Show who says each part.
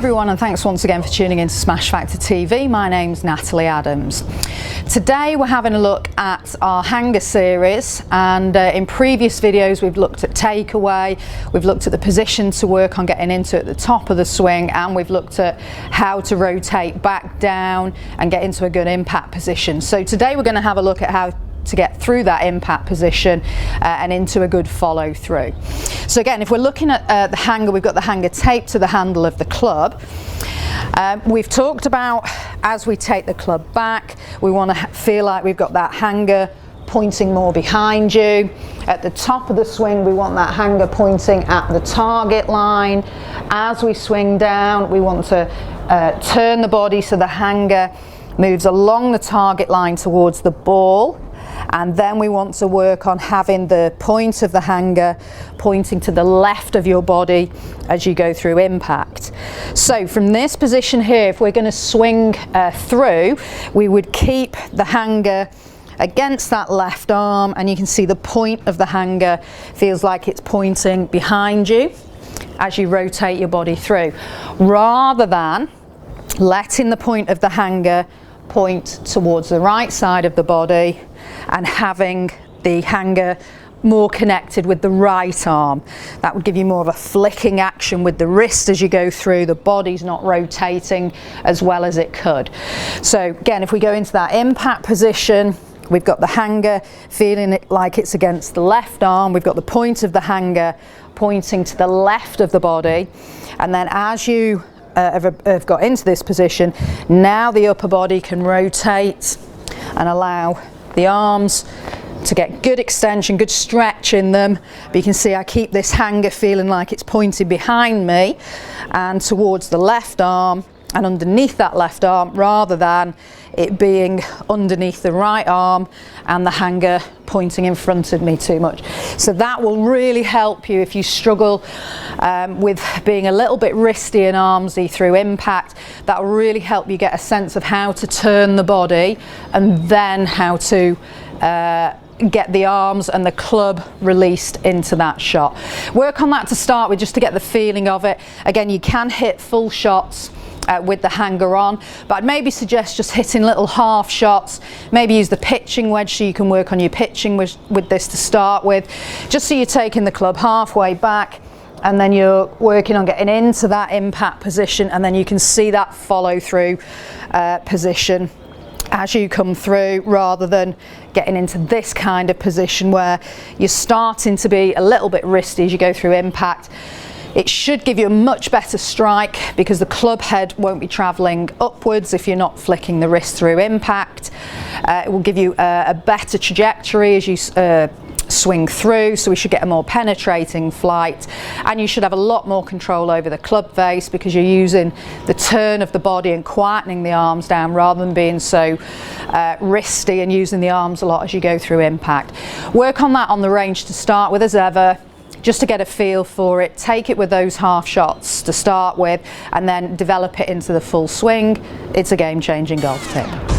Speaker 1: everyone, and thanks once again for tuning in to Smash Factor TV. My name's Natalie Adams. Today we're having a look at our hanger series, and in previous videos we've looked at takeaway, we've looked at the position to work on getting into at the top of the swing, and we've looked at how to rotate back down and get into a good impact position. So today we're going to have a look at how to get through that impact position and into a good follow through. So again, if we're looking at the hanger, we've got the hanger taped to the handle of the club. We've talked about as we take the club back, we want to feel like we've got that hanger pointing more behind you. At the top of the swing, we want that hanger pointing at the target line. As we swing down, we want to turn the body so the hanger moves along the target line towards the ball. And then we want to work on having the point of the hanger pointing to the left of your body as you go through impact. So from this position here, if we're going to swing through, we would keep the hanger against that left arm, and you can see the point of the hanger feels like it's pointing behind you as you rotate your body through, rather than letting the point of the hanger point towards the right side of the body and having the hanger more connected with the right arm. That would give you more of a flicking action with the wrist as you go through. The body's not rotating as well as it could. So again, if we go into that impact position, we've got the hanger feeling like it's against the left arm. We've got the point of the hanger pointing to the left of the body. And then as you have got into this position, now the upper body can rotate and allow the arms to get good extension, good stretch in them. But you can see I keep this hanger feeling like it's pointing behind me and towards the left arm and underneath that left arm, rather than it being underneath the right arm and the hanger pointing in front of me too much. So that will really help you if you struggle with being a little bit wristy and armsy through impact. That will really help you get a sense of how to turn the body and then how to get the arms and the club released into that shot. Work on that to start with, just to get the feeling of it. Again, you can hit full shots with the hanger on, but I'd maybe suggest just hitting little half shots. Maybe use the pitching wedge so you can work on your pitching with this to start with, just so you're taking the club halfway back and then you're working on getting into that impact position, and then you can see that follow through position as you come through, rather than getting into this kind of position where you're starting to be a little bit wristy as you go through impact. It should give you a much better strike because the club head won't be travelling upwards if you're not flicking the wrist through impact. It will give you a better trajectory as you swing through, so we should get a more penetrating flight, and you should have a lot more control over the club face because you're using the turn of the body and quietening the arms down rather than being so wristy and using the arms a lot as you go through impact. Work on that on the range to start with as ever, just to get a feel for it. Take it with those half shots to start with and then develop it into the full swing. It's a game-changing golf tip.